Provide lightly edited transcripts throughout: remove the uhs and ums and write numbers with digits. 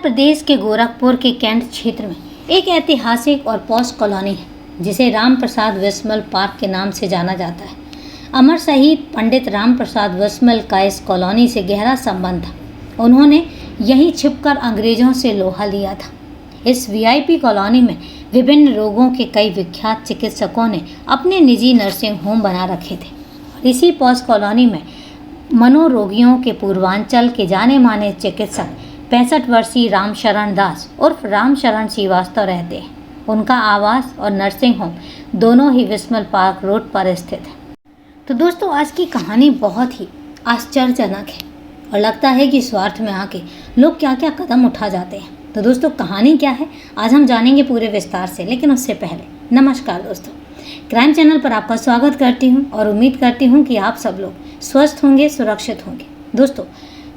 प्रदेश के गोरखपुर के कैंट क्षेत्र में एक ऐतिहासिक और पॉश कॉलोनी है जिसे राम प्रसाद बिस्मिल पार्क के नाम से जाना जाता है। अमर शहीद पंडित राम प्रसाद बिस्मिल का इस कॉलोनी से गहरा संबंध था। उन्होंने यहीं छिपकर अंग्रेजों से लोहा लिया था। इस वीआईपी कॉलोनी में विभिन्न रोगों के कई विख्यात चिकित्सकों ने अपने निजी नर्सिंग होम बना रखे थे। और इसी पॉश कॉलोनी में मनोरोगियों के पूर्वांचल के जाने माने चिकित्सक 65 वर्षीय रामशरण दास उर्फ रामशरण श्रीवास्तव रहते हैं। उनका आवास और नर्सिंग होम दोनों ही बिस्मिल पार्क रोड पर स्थित है। तो दोस्तों, आज की कहानी बहुत ही आश्चर्यजनक है और लगता है कि स्वार्थ में आके लोग क्या क्या कदम उठा जाते हैं। तो दोस्तों, कहानी क्या है आज हम जानेंगे पूरे विस्तार से, लेकिन उससे पहले नमस्कार दोस्तों, क्राइम चैनल पर आपका स्वागत करती हूं और उम्मीद करती हूं कि आप सब लोग स्वस्थ होंगे, सुरक्षित होंगे। दोस्तों,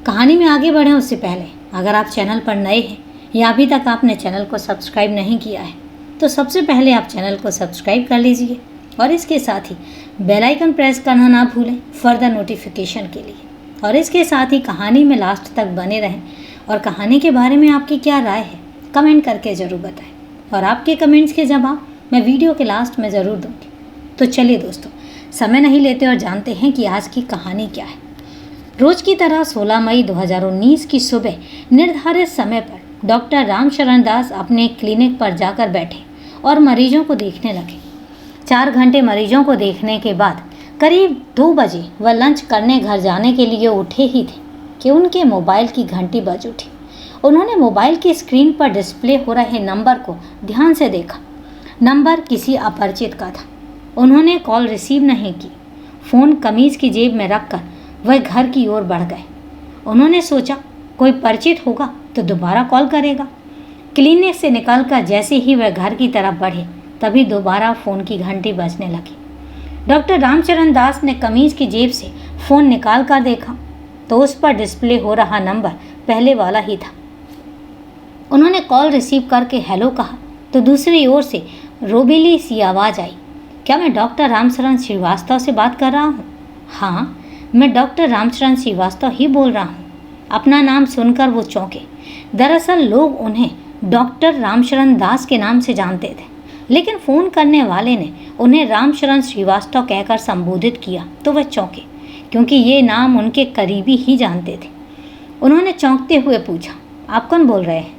कहानी में आगे बढ़ें उससे पहले अगर आप चैनल पर नए हैं या अभी तक आपने चैनल को सब्सक्राइब नहीं किया है तो सबसे पहले आप चैनल को सब्सक्राइब कर लीजिए और इसके साथ ही बेल आइकन प्रेस करना ना भूलें फर्दर नोटिफिकेशन के लिए। और इसके साथ ही कहानी में लास्ट तक बने रहें और कहानी के बारे में आपकी क्या राय है कमेंट करके ज़रूर बताएं और आपके कमेंट्स के जवाब मैं वीडियो के लास्ट में ज़रूर दूँगी। तो चलिए दोस्तों, समय नहीं लेते और जानते हैं कि आज की कहानी क्या है। रोज की तरह 16 मई 2019 की सुबह निर्धारित समय पर डॉक्टर रामशरण दास अपने क्लिनिक पर जाकर बैठे और मरीजों को देखने लगे। 4 घंटे मरीजों को देखने के बाद करीब 2 बजे वह लंच करने घर जाने के लिए उठे ही थे कि उनके मोबाइल की घंटी बज उठी। उन्होंने मोबाइल की स्क्रीन पर डिस्प्ले हो रहे नंबर को ध्यान से देखा। नंबर किसी अपरिचित का था। उन्होंने कॉल रिसीव नहीं की। फ़ोन कमीज़ की जेब में रखकर वह घर की ओर बढ़ गए। उन्होंने सोचा कोई परिचित होगा तो दोबारा कॉल करेगा। क्लिनिक से निकलकर जैसे ही वह घर की तरफ बढ़े तभी दोबारा फ़ोन की घंटी बजने लगी। डॉक्टर रामचरण दास ने कमीज़ की जेब से फ़ोन निकाल कर देखा तो उस पर डिस्प्ले हो रहा नंबर पहले वाला ही था। उन्होंने कॉल रिसीव करके हेलो कहा तो दूसरी ओर से रोबीली सी आवाज़ आई, क्या मैं डॉक्टर रामशरण श्रीवास्तव से बात कर रहा हूँ? हाँ, मैं डॉक्टर रामशरण श्रीवास्तव ही बोल रहा हूँ। अपना नाम सुनकर वो चौंके। दरअसल लोग उन्हें डॉक्टर रामशरण दास के नाम से जानते थे, लेकिन फ़ोन करने वाले ने उन्हें रामशरण श्रीवास्तव कहकर संबोधित किया तो वह चौंके, क्योंकि ये नाम उनके करीबी ही जानते थे। उन्होंने चौंकते हुए पूछा, आप कौन बोल रहे हैं?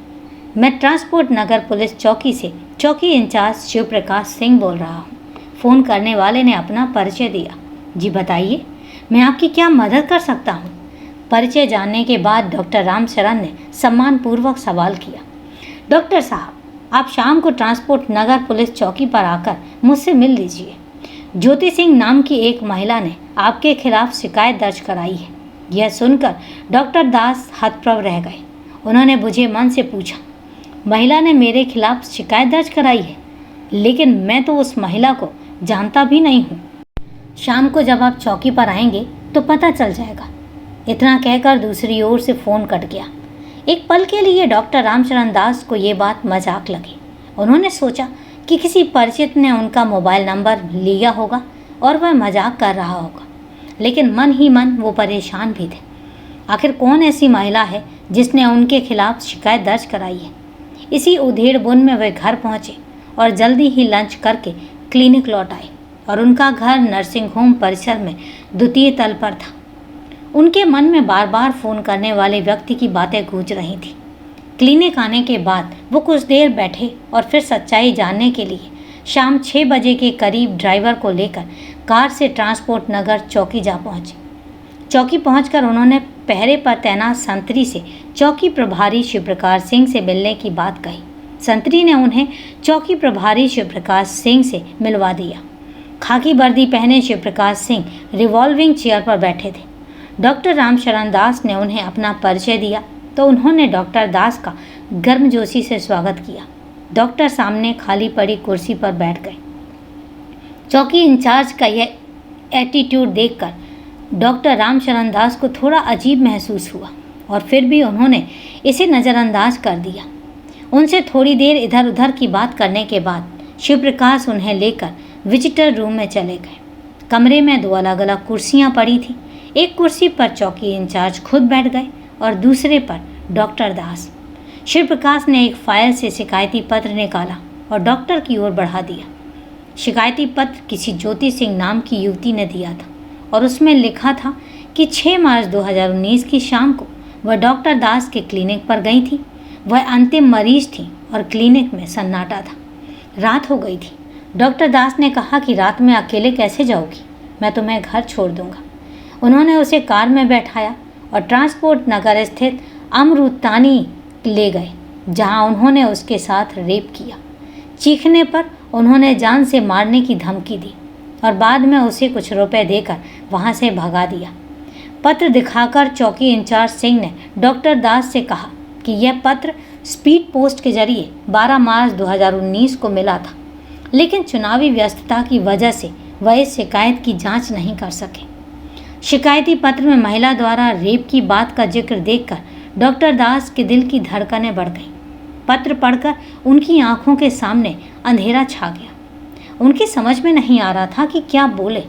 मैं ट्रांसपोर्ट नगर पुलिस चौकी से चौकी इंचार्ज शिव प्रकाश सिंह बोल रहा हूँ। फ़ोन करने वाले ने अपना परिचय दिया। जी बताइए, मैं आपकी क्या मदद कर सकता हूँ? परिचय जानने के बाद डॉक्टर रामशरण ने सम्मानपूर्वक सवाल किया, डॉक्टर साहब, आप शाम को ट्रांसपोर्ट नगर पुलिस चौकी पर आकर मुझसे मिल लीजिए। ज्योति सिंह नाम की एक महिला ने आपके खिलाफ शिकायत दर्ज कराई है। यह सुनकर डॉक्टर दास हतप्रभ रह गए। उन्होंने बुझे मन से पूछा, महिला ने मेरे खिलाफ शिकायत दर्ज कराई है, लेकिन मैं तो उस महिला को जानता भी नहीं हूँ। शाम को जब आप चौकी पर आएंगे तो पता चल जाएगा। इतना कहकर दूसरी ओर से फ़ोन कट गया। एक पल के लिए डॉक्टर रामशरण दास को ये बात मजाक लगी। उन्होंने सोचा कि किसी परिचित ने उनका मोबाइल नंबर लिया होगा और वह मजाक कर रहा होगा, लेकिन मन ही मन वो परेशान भी थे। आखिर कौन ऐसी महिला है जिसने उनके खिलाफ शिकायत दर्ज कराई है? इसी उधेड़-बुन में वे घर पहुँचे और जल्दी ही लंच करके क्लिनिक लौट आए और उनका घर नर्सिंग होम परिसर में द्वितीय तल पर था। उनके मन में बार बार फ़ोन करने वाले व्यक्ति की बातें गूंज रही थी। क्लिनिक आने के बाद वो कुछ देर बैठे और फिर सच्चाई जानने के लिए शाम 6 बजे के करीब ड्राइवर को लेकर कार से ट्रांसपोर्ट नगर चौकी जा पहुँचे। चौकी पहुंचकर उन्होंने पहरे पर तैनात संतरी से चौकी प्रभारी शिवप्रकाश सिंह से मिलने की बात कही। संतरी ने उन्हें चौकी प्रभारी शिवप्रकाश सिंह से मिलवा दिया। खाकी वर्दी पहने शिवप्रकाश सिंह रिवॉल्विंग चेयर पर बैठे थे। डॉक्टर रामशरण दास ने उन्हें अपना परिचय दिया तो उन्होंने डॉक्टर दास का गर्मजोशी से स्वागत किया। डॉक्टर सामने खाली पड़ी कुर्सी पर बैठ गए। चौकी इंचार्ज का यह एटीट्यूड देखकर डॉक्टर रामशरण दास को थोड़ा अजीब महसूस हुआ और फिर भी उन्होंने इसे नज़रअंदाज कर दिया। उनसे थोड़ी देर इधर उधर की बात करने के बाद शिवप्रकाश उन्हें लेकर विजिटर रूम में चले गए। कमरे में 2 अलग अलग कुर्सियां पड़ी थी। एक कुर्सी पर चौकी इंचार्ज खुद बैठ गए और दूसरे पर डॉक्टर दास। शिव प्रकाश ने एक फाइल से शिकायती पत्र निकाला और डॉक्टर की ओर बढ़ा दिया। शिकायती पत्र किसी ज्योति सिंह नाम की युवती ने दिया था और उसमें लिखा था कि 6 मार्च 2019 की शाम को वह डॉक्टर दास के क्लिनिक पर गई थी। वह अंतिम मरीज थी और क्लिनिक में सन्नाटा था। रात हो गई थी। डॉक्टर दास ने कहा कि रात में अकेले कैसे जाओगी, मैं तुम्हें घर छोड़ दूंगा। उन्होंने उसे कार में बैठाया और ट्रांसपोर्ट नगर स्थित अमृतानी ले गए, जहां उन्होंने उसके साथ रेप किया। चीखने पर उन्होंने जान से मारने की धमकी दी और बाद में उसे कुछ रुपए देकर वहां से भगा दिया। पत्र दिखाकर चौकी इंचार्ज सिंह ने डॉक्टर दास से कहा कि यह पत्र स्पीड पोस्ट के जरिए 12 मार्च 2019 को मिला था, लेकिन चुनावी व्यस्तता की वजह से वह इस शिकायत की जांच नहीं कर सके। शिकायती पत्र में महिला द्वारा रेप की बात का जिक्र देखकर डॉक्टर दास के दिल की धड़कनें बढ़ गईं। पत्र पढ़कर उनकी आंखों के सामने अंधेरा छा गया। उनकी समझ में नहीं आ रहा था कि क्या बोले।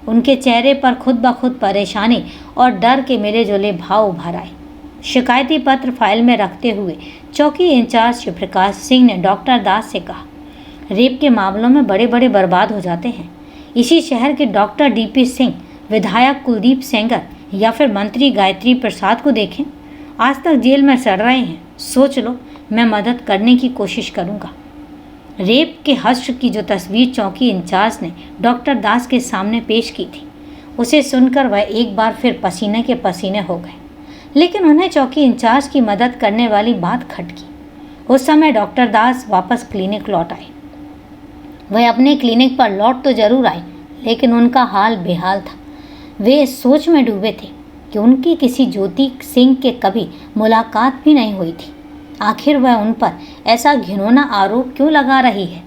उनके चेहरे पर खुद ब खुद परेशानी और डर के मिले जुले भाव उभर आए। शिकायती पत्र फाइल में रखते हुए चौकी इंचार्ज शिवप्रकाश सिंह ने डॉक्टर दास से कहा, रेप के मामलों में बड़े बड़े बर्बाद हो जाते हैं। इसी शहर के डॉक्टर डीपी सिंह, विधायक कुलदीप सेंगर या फिर मंत्री गायत्री प्रसाद को देखें, आज तक जेल में सड़ रहे हैं। सोच लो, मैं मदद करने की कोशिश करूंगा। रेप के हश्र की जो तस्वीर चौकी इंचार्ज ने डॉक्टर दास के सामने पेश की थी, उसे सुनकर वह एक बार फिर पसीने के पसीने हो गए। लेकिन उन्हें चौकी इंचार्ज की मदद करने वाली बात खटकी। उस समय डॉक्टर दास वापस क्लिनिक लौट आए। वह अपने क्लिनिक पर लौट तो जरूर आए, लेकिन उनका हाल बेहाल था। वे इस सोच में डूबे थे कि उनकी किसी ज्योति सिंह के कभी मुलाकात भी नहीं हुई थी। आखिर वह उन पर ऐसा घिनौना आरोप क्यों लगा रही है।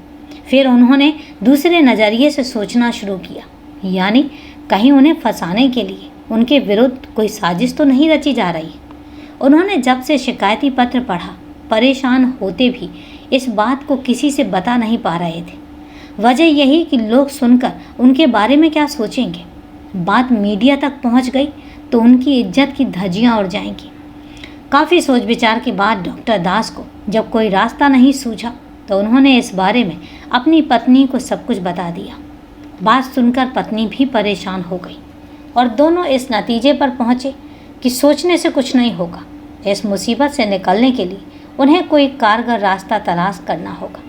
फिर उन्होंने दूसरे नज़रिए से सोचना शुरू किया, यानी कहीं उन्हें फंसाने के लिए उनके विरुद्ध कोई साजिश तो नहीं रची जा रही। उन्होंने जब से शिकायती पत्र पढ़ा, परेशान होते भी इस बात को किसी से बता नहीं पा रहे थे। वजह यही कि लोग सुनकर उनके बारे में क्या सोचेंगे। बात मीडिया तक पहुंच गई तो उनकी इज्जत की धज्जियां उड़ जाएंगी। काफ़ी सोच विचार के बाद डॉक्टर दास को जब कोई रास्ता नहीं सूझा तो उन्होंने इस बारे में अपनी पत्नी को सब कुछ बता दिया। बात सुनकर पत्नी भी परेशान हो गई और दोनों इस नतीजे पर पहुँचे कि सोचने से कुछ नहीं होगा। इस मुसीबत से निकलने के लिए उन्हें कोई कारगर रास्ता तलाश करना होगा।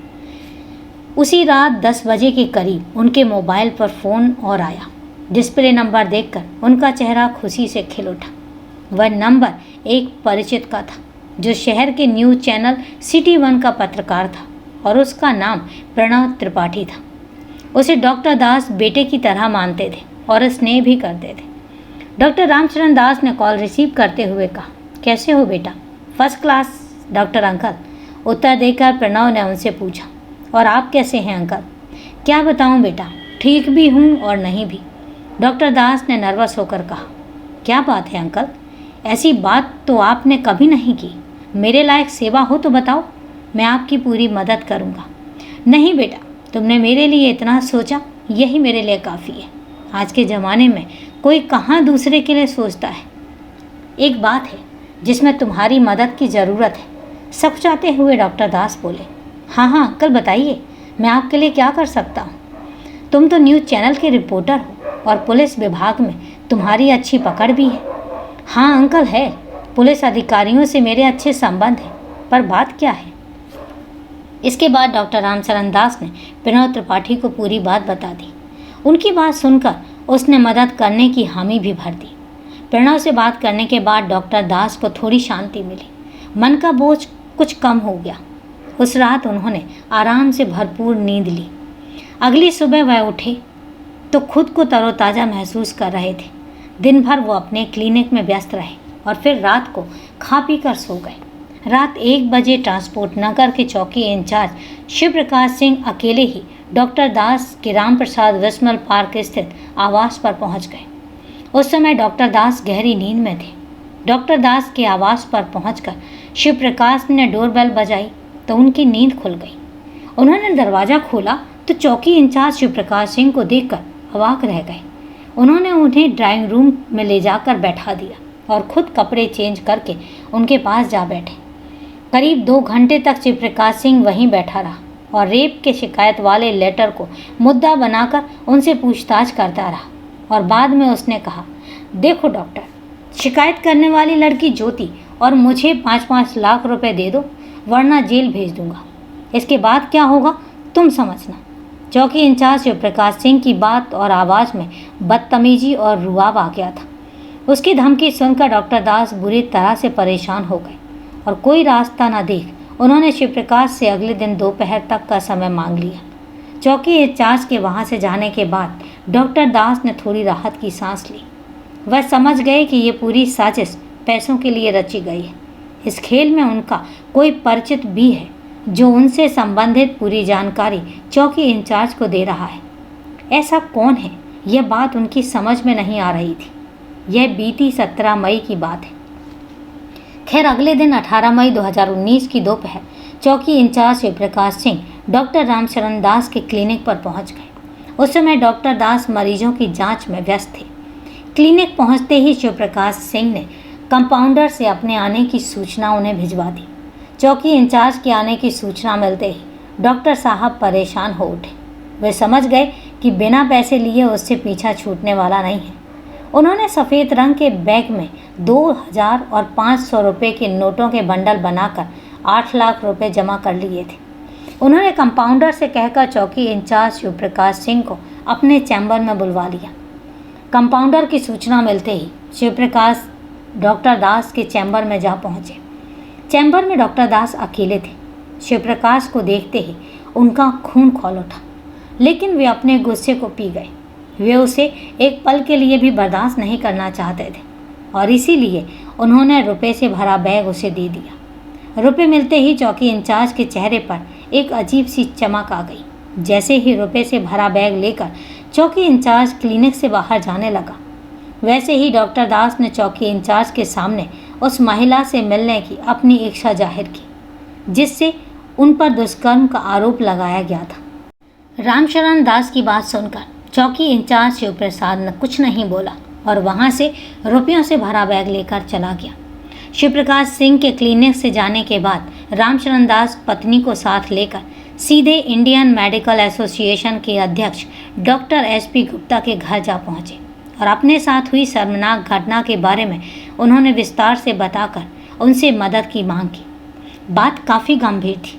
उसी रात 10 बजे के करीब उनके मोबाइल पर फ़ोन और आया। डिस्प्ले नंबर देखकर उनका चेहरा खुशी से खिल उठा। वह नंबर एक परिचित का था, जो शहर के न्यूज़ चैनल सिटी 1 का पत्रकार था और उसका नाम प्रणव त्रिपाठी था। उसे डॉक्टर दास बेटे की तरह मानते थे और स्नेह भी करते थे। डॉक्टर रामचरण दास ने कॉल रिसीव करते हुए कहा, कैसे हो बेटा? फर्स्ट क्लास डॉक्टर अंकल, उत्तर देकर प्रणव ने उनसे पूछा। और आप कैसे हैं अंकल? क्या बताऊं बेटा, ठीक भी हूं और नहीं भी, डॉक्टर दास ने नर्वस होकर कहा। क्या बात है अंकल? ऐसी बात तो आपने कभी नहीं की। मेरे लायक सेवा हो तो बताओ, मैं आपकी पूरी मदद करूंगा। नहीं बेटा, तुमने मेरे लिए इतना सोचा, यही मेरे लिए काफ़ी है। आज के ज़माने में कोई कहाँ दूसरे के लिए सोचता है। एक बात है जिसमें तुम्हारी मदद की ज़रूरत है, सकुचाते हुए डॉक्टर दास बोले। हाँ हाँ अंकल बताइए, मैं आपके लिए क्या कर सकता हूँ? तुम तो न्यूज़ चैनल के रिपोर्टर हो और पुलिस विभाग में तुम्हारी अच्छी पकड़ भी है। हाँ अंकल है, पुलिस अधिकारियों से मेरे अच्छे संबंध हैं, पर बात क्या है? इसके बाद डॉक्टर रामचरण दास ने प्रणव त्रिपाठी को पूरी बात बता दी। उनकी बात सुनकर उसने मदद करने की हामी भी भर दी। प्रणव से बात करने के बाद डॉक्टर दास को थोड़ी शांति मिली। मन का बोझ कुछ कम हो गया। उस रात उन्होंने आराम से भरपूर नींद ली। अगली सुबह वह उठे तो खुद को तरोताज़ा महसूस कर रहे थे। दिन भर वो अपने क्लिनिक में व्यस्त रहे और फिर रात को खा पी कर सो गए। रात 1 बजे ट्रांसपोर्ट नगर के चौकी इंचार्ज शिव प्रकाश सिंह अकेले ही डॉक्टर दास के राम प्रसाद विस्मल पार्क स्थित आवास पर पहुंच गए। उस समय डॉक्टर दास गहरी नींद में थे। डॉक्टर दास के आवास पर पहुंचकर शिव प्रकाश ने डोरबेल बजाई तो उनकी नींद खुल गई। उन्होंने दरवाज़ा खोला तो चौकी इंचार्ज शिव प्रकाश सिंह को देखकर अवाक रह गए। उन्होंने उन्हें ड्राइंग रूम में ले जाकर बैठा दिया और खुद कपड़े चेंज करके उनके पास जा बैठे। करीब 2 घंटे तक शिवप्रकाश सिंह वहीं बैठा रहा और रेप के शिकायत वाले लेटर को मुद्दा बनाकर उनसे पूछताछ करता रहा और बाद में उसने कहा, देखो डॉक्टर, शिकायत करने वाली लड़की ज्योति और मुझे 5-5 लाख रुपए दे दो, वरना जेल भेज दूंगा। इसके बाद क्या होगा तुम समझना। चौकी इंचार्ज शिवप्रकाश सिंह की बात और आवाज़ में बदतमीजी और रुआब आ गया था। उसकी धमकी सुनकर डॉक्टर दास बुरी तरह से परेशान हो गए और कोई रास्ता न देख उन्होंने शिवप्रकाश से अगले दिन दोपहर तक का समय मांग लिया। चौकी इंचार्ज के वहाँ से जाने के बाद डॉक्टर दास ने थोड़ी राहत की सांस ली। वह समझ गए कि ये पूरी साजिश पैसों के लिए रची गई है। इस खेल में उनका कोई परिचित भी है जो उनसे संबंधित पूरी जानकारी चौकी इंचार्ज को दे रहा है। ऐसा कौन है, यह बात उनकी समझ में नहीं आ रही थी। यह बीती 17 मई की बात है। खैर, अगले दिन 18 मई 2019 की दोपहर चौकी इंचार्ज शिवप्रकाश सिंह डॉक्टर रामचरण दास के क्लिनिक पर पहुंच गए। उस समय डॉक्टर दास मरीजों की जांच में व्यस्त थे। क्लिनिक पहुंचते ही शिवप्रकाश सिंह ने कंपाउंडर से अपने आने की सूचना उन्हें भिजवा दी। चौकी इंचार्ज के आने की सूचना मिलते ही डॉक्टर साहब परेशान हो उठे। वे समझ गए कि बिना पैसे लिए उससे पीछा छूटने वाला नहीं है। उन्होंने सफ़ेद रंग के बैग में 2000 और 500 रुपये के नोटों के बंडल बनाकर 8 लाख रुपए जमा कर लिए थे। उन्होंने कंपाउंडर से कहकर चौकी इंचार्ज शिवप्रकाश सिंह को अपने चैम्बर में बुलवा लिया। कंपाउंडर की सूचना मिलते ही शिवप्रकाश डॉक्टर दास के चैम्बर में जा पहुँचे। चैम्बर में डॉक्टर दास अकेले थे। शिवप्रकाश को देखते ही उनका खून खौल उठा, लेकिन वे अपने गुस्से को पी गए। वे उसे एक पल के लिए भी बर्दाश्त नहीं करना चाहते थे और इसीलिए उन्होंने रुपए से भरा बैग उसे दे दिया। रुपए मिलते ही चौकी इंचार्ज के चेहरे पर एक अजीब सी चमक आ गई। जैसे ही रुपए से भरा बैग लेकर चौकी इंचार्ज क्लिनिक से बाहर जाने लगा, वैसे ही डॉक्टर दास ने चौकी इंचार्ज के सामने उस महिला से मिलने की अपनी इच्छा जाहिर की, जिससे उन पर दुष्कर्म का आरोप लगाया गया था। रामचरण दास की बात सुनकर चौकी इंचार्ज शिवप्रसाद ने कुछ नहीं बोला और वहां से रुपयों से भरा बैग लेकर चला गया। शिवप्रकाश सिंह के क्लिनिक से जाने के बाद रामचरण दास पत्नी को साथ लेकर सीधे इंडियन मेडिकल एसोसिएशन के अध्यक्ष डॉक्टर SP गुप्ता के घर जा पहुंचे और अपने साथ हुई शर्मनाक घटना के बारे में उन्होंने विस्तार से बताकर उनसे मदद की मांग की। बात काफ़ी गंभीर थी।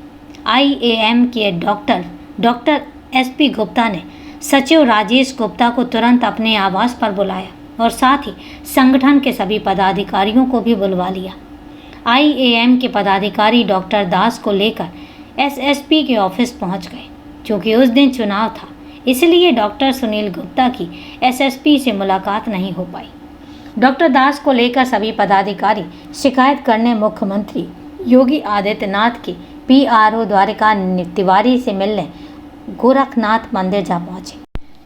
IAM के डॉक्टर SP गुप्ता ने सचिव राजेश गुप्ता को तुरंत अपने आवास पर बुलाया और साथ ही संगठन के सभी पदाधिकारियों को भी बुलवा लिया। IAM के पदाधिकारी डॉक्टर दास को लेकर SSP के ऑफिस पहुंच गए। क्योंकि उस दिन चुनाव था, इसलिए डॉक्टर सुनील गुप्ता की SSP से मुलाकात नहीं हो पाई। डॉक्टर दास को लेकर सभी पदाधिकारी शिकायत करने मुख्यमंत्री योगी आदित्यनाथ के PRO द्वारिका तिवारी से मिलने गोरखनाथ मंदिर जा पहुंचे।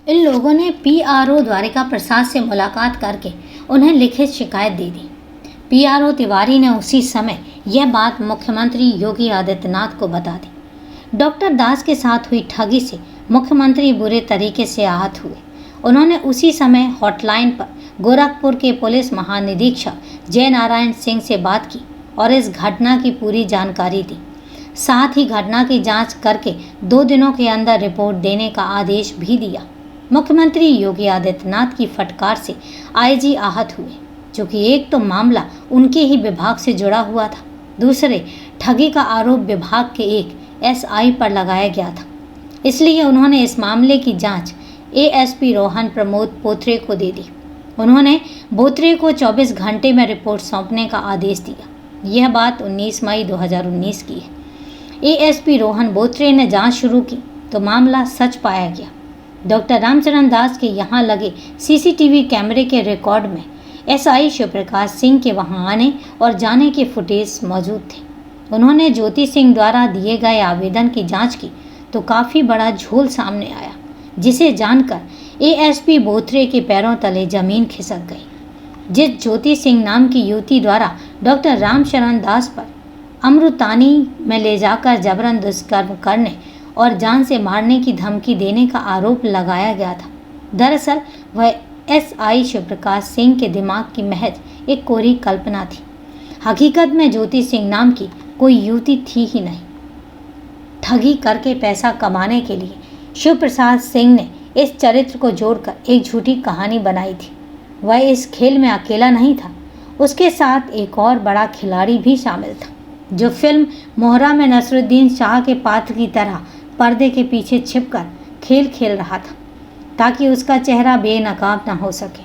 इन लोगों ने PRO द्वारिका प्रसाद से मुलाकात करके उन्हें लिखित शिकायत दे दी। PRO तिवारी ने उसी समय यह बात मुख्यमंत्री योगी आदित्यनाथ को बता दी। डॉक्टर दास के साथ हुई ठगी से मुख्यमंत्री बुरे तरीके से आहत हुए। उन्होंने उसी समय हॉटलाइन पर गोरखपुर के पुलिस महानिरीक्षक जय नारायण सिंह से बात की और इस घटना की पूरी जानकारी दी। साथ ही घटना की जांच करके 2 दिनों के अंदर रिपोर्ट देने का आदेश भी दिया। मुख्यमंत्री योगी आदित्यनाथ की फटकार से IG आहत हुए, क्योंकि एक तो मामला उनके ही विभाग से जुड़ा हुआ था, दूसरे ठगी का आरोप विभाग के एक SI पर लगाया गया था। इसलिए उन्होंने इस मामले की जांच ASP रोहन प्रमोद बोथरे को दे दी। उन्होंने बोथरे को 24 घंटे में रिपोर्ट सौंपने का आदेश दिया। यह बात 19 मई 2019 की है। ASP रोहन बोथरे ने जांच शुरू की तो मामला सच पाया गया। डॉक्टर रामचरण दास के यहाँ लगे CCTV कैमरे के रिकॉर्ड में SI शिवप्रकाश सिंह के वहाँ आने और जाने के फुटेज मौजूद थे। उन्होंने ज्योति सिंह द्वारा दिए गए आवेदन की जांच की तो काफ़ी बड़ा झोल सामने आया, जिसे जानकर ASP बोथरे के पैरों तले जमीन खिसक गई। जिस ज्योति सिंह नाम की युवती द्वारा डॉक्टर रामचरण दास पर अमृतानी में ले जाकर जबरन दुष्कर्म करने और जान से मारने की धमकी देने का आरोप लगाया गया था, दरअसल वह SI शिवप्रकाश सिंह के दिमाग की महज एक कोरी कल्पना थी। हकीकत में ज्योति सिंह नाम की कोई युवती थी ही नहीं। ठगी करके पैसा कमाने के लिए शिव प्रसाद सिंह ने इस चरित्र को जोड़कर एक झूठी कहानी बनाई थी। वह इस खेल में अकेला नहीं था, उसके साथ एक और बड़ा खिलाड़ी भी शामिल था, जो फिल्म मोहरा में नसरुद्दीन शाह के पात्र की तरह पर्दे के पीछे छिपकर खेल खेल रहा था, ताकि उसका चेहरा बेनकाब न हो सके।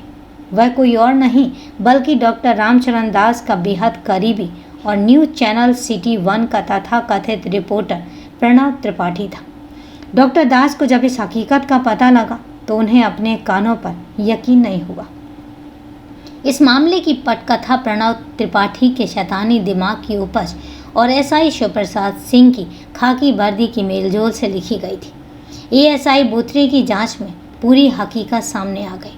वह कोई और नहीं बल्कि डॉक्टर रामचरण दास का बेहद करीबी और न्यूज़ चैनल सिटी 1 का तथाकथित रिपोर्टर प्रणव त्रिपाठी था। डॉक्टर दास को जब इस हकीकत का पता लगा तो उन्हें अपने कानों पर यकीन नहीं हुआ। इस मामले की पटकथा प्रणव त्रिपाठी के शैतानी दिमाग की उपज और एसआई शिवप्रसाद सिंह की खाकी वर्दी की मेलजोल से लिखी गई थी। एएसआई बोथरे की जांच में पूरी हकीकत सामने आ गई।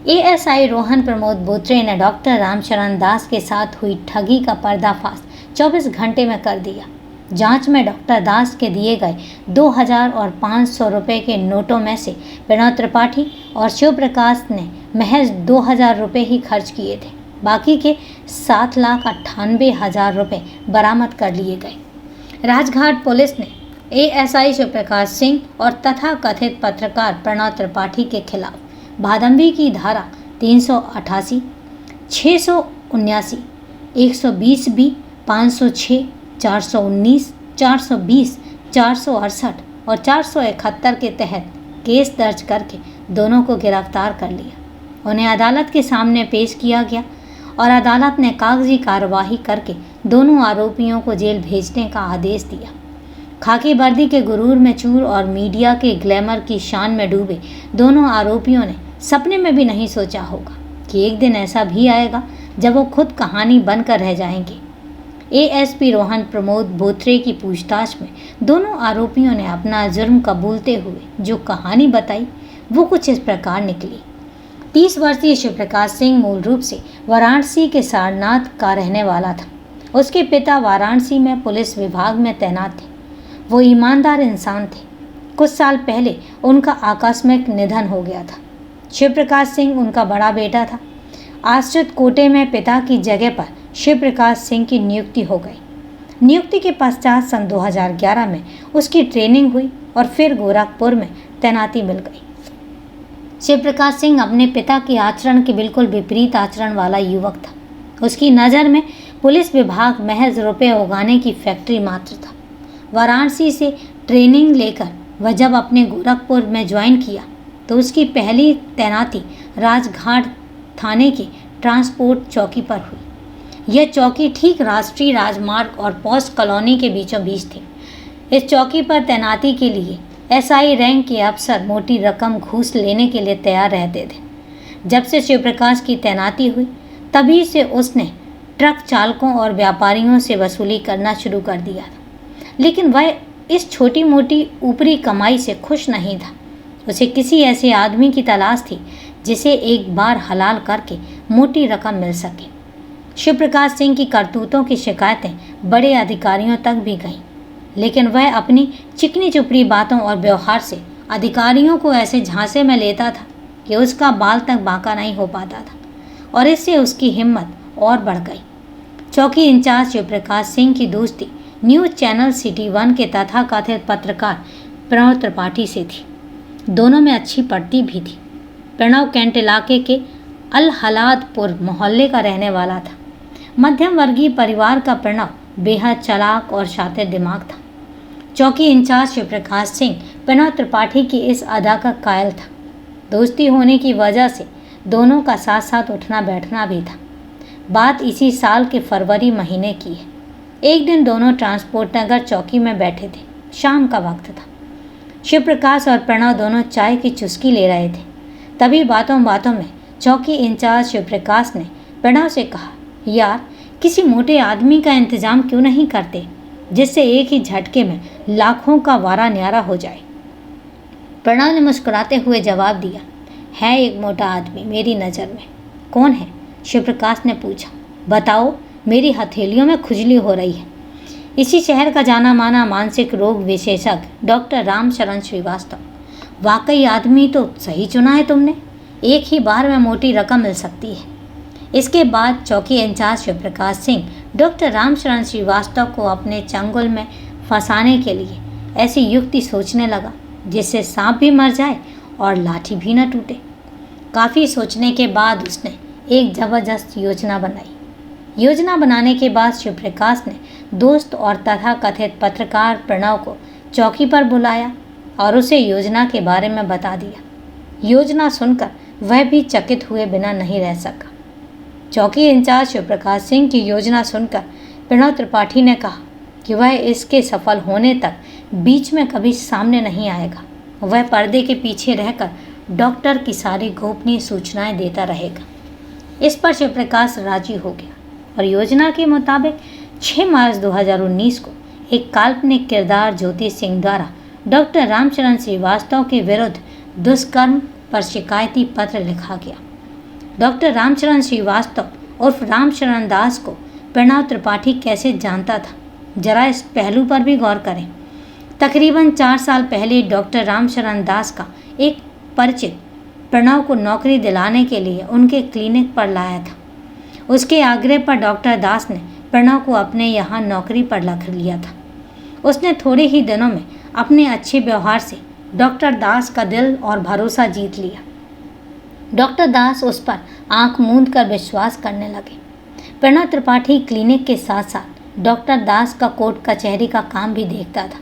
एएसआई रोहन प्रमोद बोथरे ने डॉक्टर रामचरण दास के साथ हुई ठगी का पर्दाफाश 24 घंटे में कर दिया। जांच में डॉक्टर दास के दिए गए 2000 और 500 रुपये के नोटों में से प्रणव त्रिपाठी और शिव प्रकाश ने महज 2000 रुपये ही खर्च किए थे। बाकी के 7,98,000 रुपये बरामद कर लिए गए। राजघाट पुलिस ने एएसआई शिव प्रकाश सिंह और तथाकथित पत्रकार प्रणव त्रिपाठी के खिलाफ भादंबी की धारा 388, 679, 120 बी, 506, 419, 420, 468 और 471 के तहत केस दर्ज करके दोनों को गिरफ्तार कर लिया। उन्हें अदालत के सामने पेश किया गया और अदालत ने कागजी कार्यवाही करके दोनों आरोपियों को जेल भेजने का आदेश दिया। खाकी वर्दी के गुरूर में चूर और मीडिया के ग्लैमर की शान में डूबे दोनों आरोपियों ने सपने में भी नहीं सोचा होगा कि एक दिन ऐसा भी आएगा जब वो खुद कहानी बनकर रह जाएंगे। एएसपी रोहन प्रमोद बोथरे की पूछताछ में दोनों आरोपियों ने अपना जुर्म कबूलते हुए जो कहानी बताई वो कुछ इस प्रकार निकली। 30 वर्षीय शिवप्रकाश सिंह मूल रूप से वाराणसी के सारनाथ का रहने वाला था। उसके पिता वाराणसी में पुलिस विभाग में तैनात थे। वो ईमानदार इंसान थे। कुछ साल पहले उनका आकस्मिक निधन हो गया था। शिवप्रकाश सिंह उनका बड़ा बेटा था। आश्रित कोटे में पिता की जगह पर शिवप्रकाश सिंह की नियुक्ति हो गई। नियुक्ति के पश्चात सन 2011 में उसकी ट्रेनिंग हुई और फिर गोरखपुर में तैनाती मिल गई। शिवप्रकाश सिंह अपने पिता के आचरण के बिल्कुल विपरीत आचरण वाला युवक था। उसकी नज़र में पुलिस विभाग महज रुपये उगाने की फैक्ट्री मात्र था। वाराणसी से ट्रेनिंग लेकर वह जब अपने गोरखपुर में ज्वाइन किया तो उसकी पहली तैनाती राजघाट थाने की ट्रांसपोर्ट चौकी पर हुई। यह चौकी ठीक राष्ट्रीय राजमार्ग और पोस्ट कॉलोनी के बीचों बीच थी। इस चौकी पर तैनाती के लिए एसआई रैंक के अफसर मोटी रकम घूस लेने के लिए तैयार रहते थे। जब से शिवप्रकाश की तैनाती हुई तभी से उसने ट्रक चालकों और व्यापारियों से वसूली करना शुरू कर दिया था। लेकिन वह इस छोटी मोटी ऊपरी कमाई से खुश नहीं था। उसे किसी ऐसे आदमी की तलाश थी जिसे एक बार हलाल करके मोटी रकम मिल सके। शिवप्रकाश सिंह की करतूतों की शिकायतें बड़े अधिकारियों तक भी गईं, लेकिन वह अपनी चिकनी चुपड़ी बातों और व्यवहार से अधिकारियों को ऐसे झांसे में लेता था कि उसका बाल तक बांका नहीं हो पाता था और इससे उसकी हिम्मत और बढ़ गई। चौकी इंचार्ज शिवप्रकाश सिंह की दोस्ती न्यूज़ चैनल सिटी 1 के तथाकथित पत्रकार प्रणव त्रिपाठी से थी। दोनों में अच्छी पड़ती भी थी। प्रणव कैंट इलाके के अल हलादपुर मोहल्ले का रहने वाला था। मध्यम वर्गीय परिवार का प्रणव बेहद चालाक और शातिर दिमाग था। चौकी इंचार्ज शिवप्रकाश सिंह प्रणव त्रिपाठी की इस अदा का कायल था। दोस्ती होने की वजह से दोनों का साथ साथ उठना बैठना भी था। बात इसी साल के फरवरी महीने की है। एक दिन दोनों ट्रांसपोर्ट नगर चौकी में बैठे थे। शाम का वक्त था। शिवप्रकाश और प्रणव दोनों चाय की चुस्की ले रहे थे। तभी बातों बातों में चौकी इंचार्ज शिवप्रकाश ने प्रणव से कहा, यार किसी मोटे आदमी का इंतजाम क्यों नहीं करते जिससे एक ही झटके में लाखों का वारा न्यारा हो जाए। प्रणव ने मुस्कुराते हुए जवाब दिया, है एक मोटा आदमी मेरी नज़र में। कौन है? शिवप्रकाश ने पूछा। बताओ, मेरी हथेलियों में खुजली हो रही है। इसी शहर का जाना माना मानसिक रोग विशेषज्ञ डॉक्टर रामचरण श्रीवास्तव। वाकई आदमी तो सही चुना है तुमने। एक ही बार में मोटी रकम मिल सकती है। इसके बाद चौकी इंचार्ज शिवप्रकाश सिंह डॉक्टर रामचरण श्रीवास्तव को अपने चंगुल में फंसाने के लिए ऐसी युक्ति सोचने लगा जिससे सांप भी मर जाए और लाठी भी न टूटे। काफ़ी सोचने के बाद उसने एक ज़बरदस्त योजना बनाई। योजना बनाने के बाद शिवप्रकाश ने दोस्त और तथाकथित पत्रकार प्रणव को चौकी पर बुलाया और उसे योजना के बारे में बता दिया। योजना सुनकर वह भी चकित हुए बिना नहीं रह सका। चौकी इंचार्ज शिवप्रकाश सिंह की योजना सुनकर प्रणव त्रिपाठी ने कहा कि वह इसके सफल होने तक बीच में कभी सामने नहीं आएगा। वह पर्दे के पीछे रहकर डॉक्टर की सारी गोपनीय सूचनाएं देता रहेगा। इस पर शिवप्रकाश राजी हो गया और योजना के मुताबिक 6 मार्च 2019 को एक काल्पनिक किरदार ज्योति सिंह द्वारा डॉक्टर रामचरण श्रीवास्तव के विरुद्ध दुष्कर्म पर शिकायती पत्र लिखा गया। डॉक्टर रामचरण श्रीवास्तव उर्फ रामचरण दास को प्रणव त्रिपाठी कैसे जानता था, जरा इस पहलू पर भी गौर करें। तकरीबन 4 साल पहले डॉक्टर रामचरण दास का एक परिचित प्रणव को नौकरी दिलाने के लिए उनके क्लिनिक पर लाया था। उसके आग्रह पर डॉक्टर दास ने प्रणव को अपने यहाँ नौकरी पर रख लिया था। उसने थोड़े ही दिनों में अपने अच्छे व्यवहार से डॉक्टर दास का दिल और भरोसा जीत लिया। डॉक्टर दास उस पर आंख मूंद कर विश्वास करने लगे। प्रणव त्रिपाठी क्लिनिक के साथ साथ डॉक्टर दास का कोर्ट कचहरी का काम भी देखता था।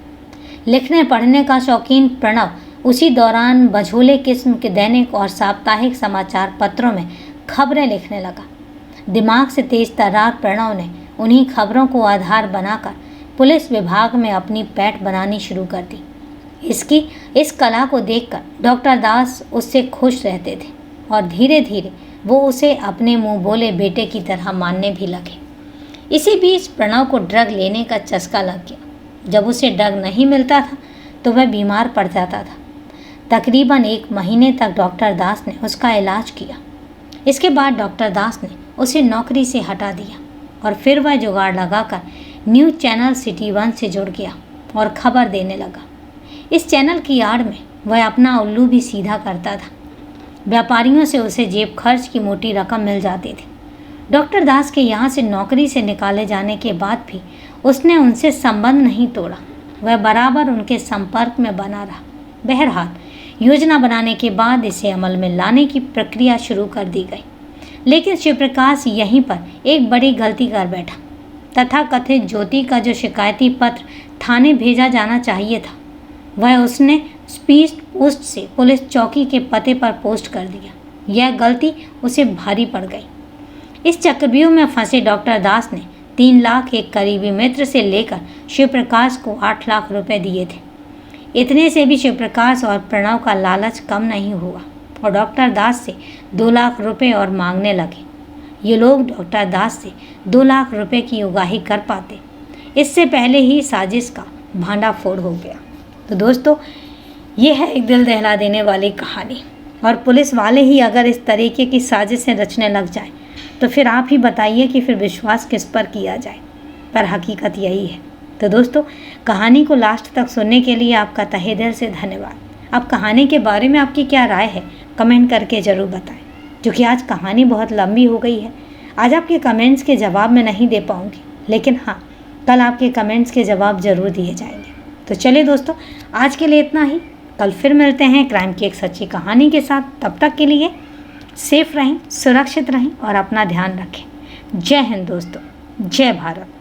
लिखने पढ़ने का शौकीन प्रणव उसी दौरान बझोले किस्म के दैनिक और साप्ताहिक समाचार पत्रों में खबरें लिखने लगा। दिमाग से तेज तर्रार प्रणव ने उन्हीं खबरों को आधार बनाकर पुलिस विभाग में अपनी पैठ बनानी शुरू कर दी। इस कला को देखकर डॉक्टर दास उससे खुश रहते थे और धीरे धीरे वो उसे अपने मुंह बोले बेटे की तरह मानने भी लगे। इसी बीच प्रणव को ड्रग लेने का चस्का लग गया। जब उसे ड्रग नहीं मिलता था तो वह बीमार पड़ जाता था। तकरीबन 1 महीने तक डॉक्टर दास ने उसका इलाज किया। इसके बाद डॉक्टर दास ने उसे नौकरी से हटा दिया और फिर वह जुगाड़ लगाकर न्यूज़ चैनल सिटी 1 से जुड़ गया और खबर देने लगा। इस चैनल की आड़ में वह अपना उल्लू भी सीधा करता था। व्यापारियों से उसे जेब खर्च की मोटी रकम मिल जाती थी। डॉक्टर दास के यहाँ से नौकरी से निकाले जाने के बाद भी उसने उनसे संबंध नहीं तोड़ा। वह बराबर उनके संपर्क में बना रहा। बहरहाल योजना बनाने के बाद इसे अमल में लाने की प्रक्रिया शुरू कर दी गई, लेकिन शिवप्रकाश यहीं पर एक बड़ी गलती कर बैठा। तथाकथित ज्योति का जो शिकायती पत्र थाने भेजा जाना चाहिए था, वह उसने स्पीड पोस्ट से पुलिस चौकी के पते पर पोस्ट कर दिया। यह गलती उसे भारी पड़ गई। इस चक्रव्यूह में फंसे डॉक्टर दास ने 3 लाख एक करीबी मित्र से लेकर शिवप्रकाश को 8 लाख रुपए दिए थे। इतने से भी शिवप्रकाश और प्रणव का लालच कम नहीं हुआ और डॉक्टर दास से 2 लाख रुपए और मांगने लगे। ये लोग डॉक्टर दास से 2 लाख रुपए की उगाही कर पाते, इससे पहले ही साजिश का भांडाफोड़ हो गया। तो दोस्तों, ये है एक दिल दहला देने वाली कहानी। और पुलिस वाले ही अगर इस तरीके की साजिशें रचने लग जाएं, तो फिर आप ही बताइए कि फिर विश्वास किस पर किया जाए। पर हकीकत यही है। तो दोस्तों, कहानी को लास्ट तक सुनने के लिए आपका तहे दिल से धन्यवाद। अब कहानी के बारे में आपकी क्या राय है, कमेंट करके ज़रूर बताएं। क्योंकि आज कहानी बहुत लंबी हो गई है, आज आपके कमेंट्स के जवाब मैं नहीं दे पाऊँगी, लेकिन हाँ, कल आपके कमेंट्स के जवाब ज़रूर दिए जाएंगे। तो चलिए दोस्तों, आज के लिए इतना ही। कल फिर मिलते हैं क्राइम की एक सच्ची कहानी के साथ। तब तक के लिए सेफ रहें, सुरक्षित रहें और अपना ध्यान रखें। जय हिंद दोस्तों, जय भारत।